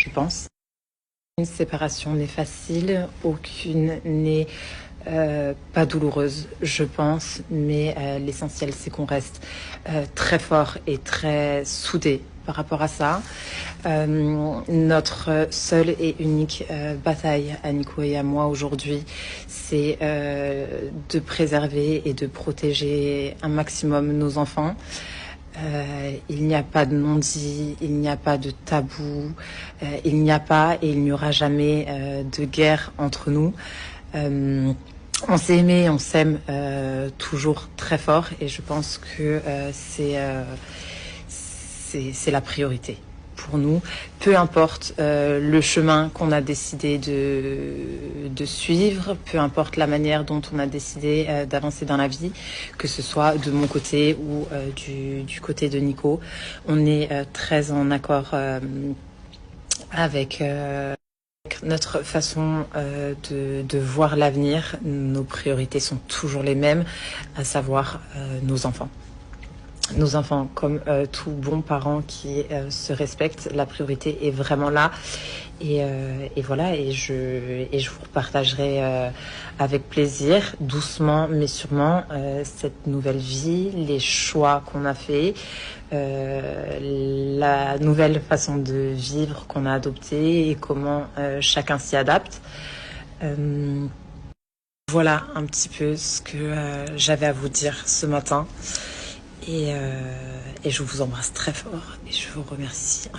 je pense. Une séparation n'est facile, aucune n'est pas douloureuse, je pense, mais l'essentiel c'est qu'on reste très fort et très soudés par rapport à ça. Notre seule et unique bataille à Nico et à moi aujourd'hui, c'est de préserver et de protéger un maximum nos enfants. Il n'y a pas de non-dit, il n'y a pas de tabou, il n'y a pas et il n'y aura jamais de guerre entre nous. On s'est aimé, on s'aime toujours très fort et je pense que c'est la priorité pour nous. Peu importe le chemin qu'on a décidé de suivre, peu importe la manière dont on a décidé d'avancer dans la vie, que ce soit de mon côté ou du côté de Nico. On est très en accord avec notre façon de voir l'avenir. Nos priorités sont toujours les mêmes, à savoir nos enfants. Nos enfants, comme tout bon parent qui se respecte, la priorité est vraiment là. Et voilà, et je vous partagerai avec plaisir, doucement mais sûrement, cette nouvelle vie, les choix qu'on a faits, la nouvelle façon de vivre qu'on a adoptée et comment chacun s'y adapte. Voilà un petit peu ce que j'avais à vous dire ce matin. Et je vous embrasse très fort et je vous remercie.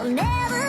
I'll never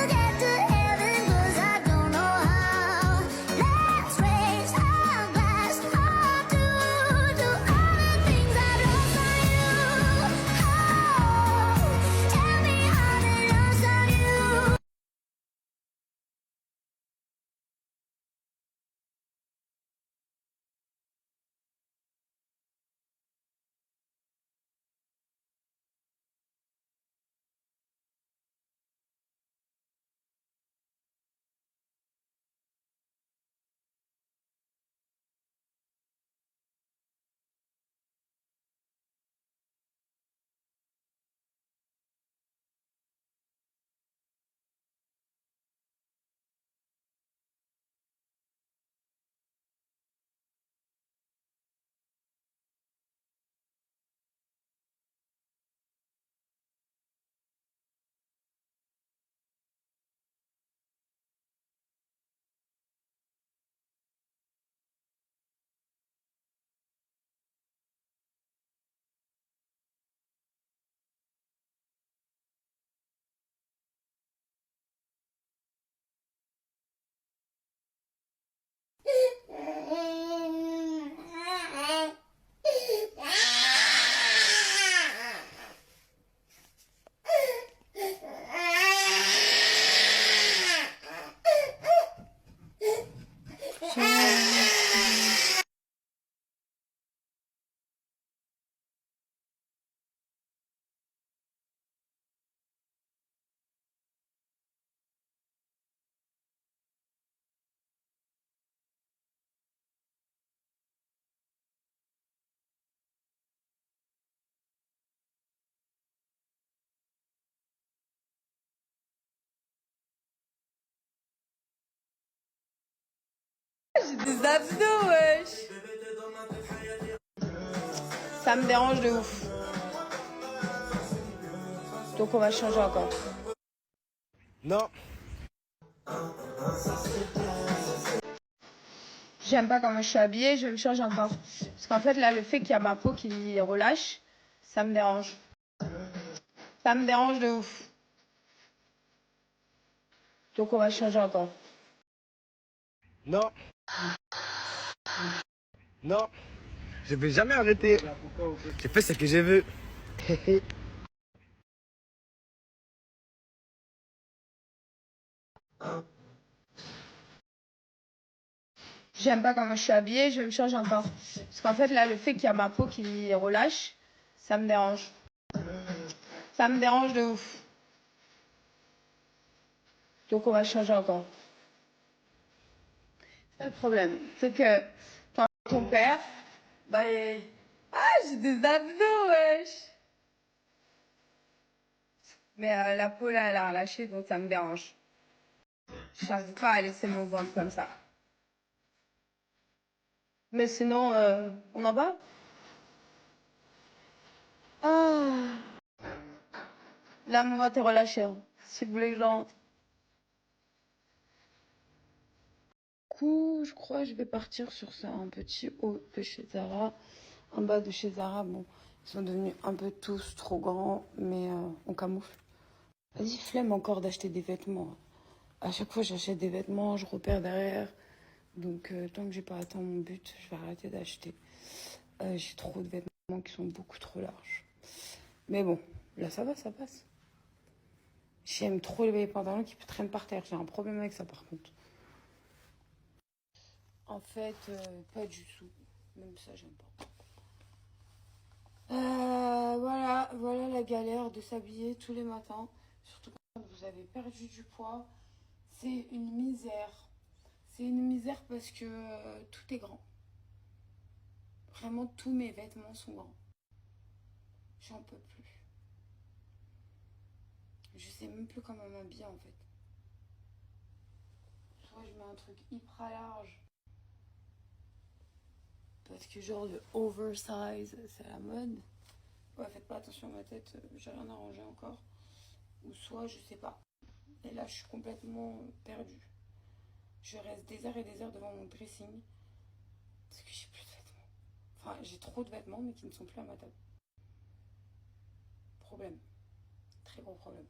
Des abdos, wesh. Ça me dérange de ouf. Donc on va changer encore. Non. J'aime pas comment je suis habillée, je vais me changer encore. Parce qu'en fait, là, le fait qu'il y a ma peau qui relâche, ça me dérange. Ça me dérange de ouf. Donc on va changer encore. Non. Non. Je vais jamais arrêter. J'ai fait ce que je veux. J'aime pas comment je suis habillée, je vais me changer encore. Parce qu'en fait, là, le fait qu'il y a ma peau qui relâche, ça me dérange. Ça me dérange de ouf. Donc on va changer encore. C'est le problème. C'est que quand ton père, bah, ah, j'ai des abdos, wesh. Mais la peau, là, elle a relâché, donc ça me dérange. J'arrive pas à laisser mon ventre comme ça. Mais sinon, on en va? Ah. Là, mon ventre est relâché. Hein. Si vous voulez que j'entre. Du coup, je crois que je vais partir sur ça. Un petit haut de chez Zara. En bas de chez Zara, bon, ils sont devenus un peu tous trop grands, mais on camoufle. Vas-y, flemme encore d'acheter des vêtements. À chaque fois, j'achète des vêtements, je repère derrière. Donc, tant que j'ai pas atteint mon but, je vais arrêter d'acheter. J'ai trop de vêtements qui sont beaucoup trop larges. Mais bon, là, ça va, ça passe. J'aime trop les pantalons qui traînent par terre. J'ai un problème avec ça, par contre. En fait, pas du tout. Même ça, j'aime pas. Voilà la galère de s'habiller tous les matins. Surtout quand vous avez perdu du poids. C'est une misère. C'est une misère parce que tout est grand. Vraiment, tous mes vêtements sont grands. J'en peux plus. Je sais même plus comment m'habiller en fait. Soit je mets un truc hyper large. Parce que genre le oversize, c'est la mode. Ouais, faites pas attention à ma tête, j'ai rien arrangé encore. Ou soit, je sais pas. Et là, je suis complètement perdue. Je reste des heures et des heures devant mon dressing. Parce que j'ai plus de vêtements. Enfin, j'ai trop de vêtements, mais qui ne sont plus à ma table. Problème. Très gros problème.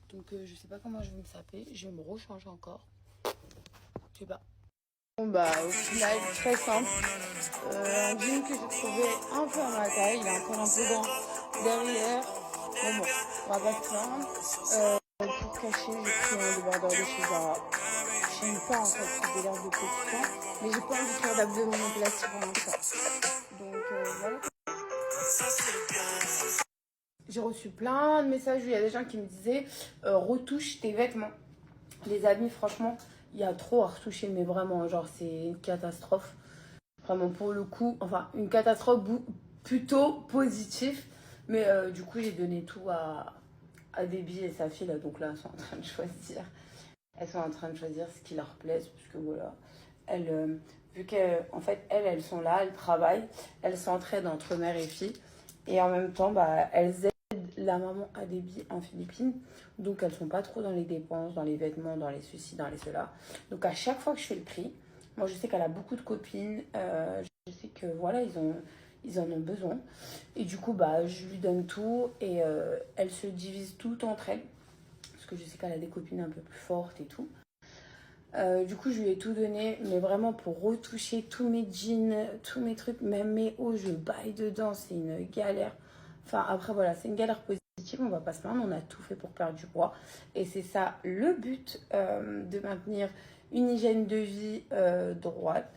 Donc, je sais pas comment je vais me saper. Je vais me rechanger encore. Je sais pas. Bon, bah, au final, très simple. Un jean que j'ai trouvé un peu à ma taille. Il est encore un peu grand derrière. Mais bon, on va pas se plaindre. Pour cacher, j'ai pris un débardeur de chez Zara. J'aime pas en fait ce délire de petit temps, mais j'ai pas envie de faire d'abdominoplastie pour l'instant. Donc voilà. J'ai reçu plein de messages où il y a des gens qui me disaient retouche tes vêtements. Les amis, franchement, il y a trop à retoucher, mais vraiment, genre c'est une catastrophe. Vraiment pour le coup, enfin une catastrophe plutôt positive. Mais du coup, j'ai donné tout à Déby et sa fille là, donc là, elles sont en train de choisir. Elles sont en train de choisir ce qui leur plaise, parce que voilà, elles, vu qu'en fait, elles sont là, elles travaillent, elles s'entraident entre mère et fille, et en même temps, bah, elles aident la maman à Déby en Philippines, donc elles sont pas trop dans les dépenses, dans les vêtements, dans les ceci, dans les cela. Donc à chaque fois que je fais le prix, moi je sais qu'elle a beaucoup de copines, je sais que voilà, ils en ont besoin, et du coup, bah, je lui donne tout, et elles se divisent toutes entre elles. Parce que je sais qu'elle a des copines un peu plus fortes et tout. Du coup, je lui ai tout donné, mais vraiment pour retoucher tous mes jeans, tous mes trucs, même mes hauts, je baille dedans, c'est une galère. Enfin, après, voilà, c'est une galère positive, on va pas se plaindre, on a tout fait pour perdre du poids. Et c'est ça le but, de maintenir une hygiène de vie droite.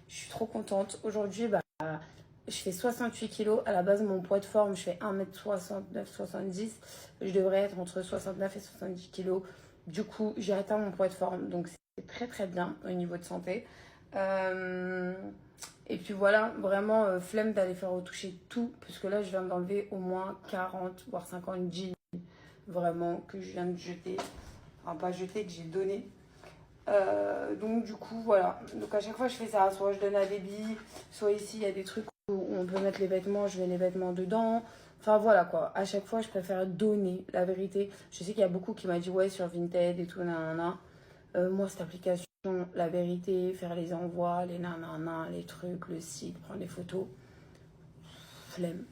Je suis trop contente. Aujourd'hui, bah, je fais 68 kilos. À la base, mon poids de forme, je fais 1m69, 70. Je devrais être entre 69 et 70 kilos. Du coup, j'ai atteint mon poids de forme. Donc, c'est très, très bien au niveau de santé. Et puis voilà, vraiment, flemme d'aller faire retoucher tout. Parce que là, je viens d'enlever au moins 40, voire 50 jeans. Vraiment, que je viens de jeter. Enfin, pas jeter, que j'ai donné. Donc du coup voilà, donc à chaque fois je fais ça, soit je donne à des billes, soit ici il y a des trucs où on peut mettre les vêtements, je mets les vêtements dedans. Enfin voilà quoi, à chaque fois je préfère donner la vérité. Je sais qu'il y a beaucoup qui m'a dit ouais sur Vinted et tout nanana. Moi cette application, la vérité, faire les envois, les nanana, les trucs, le site, prendre les photos, flemme.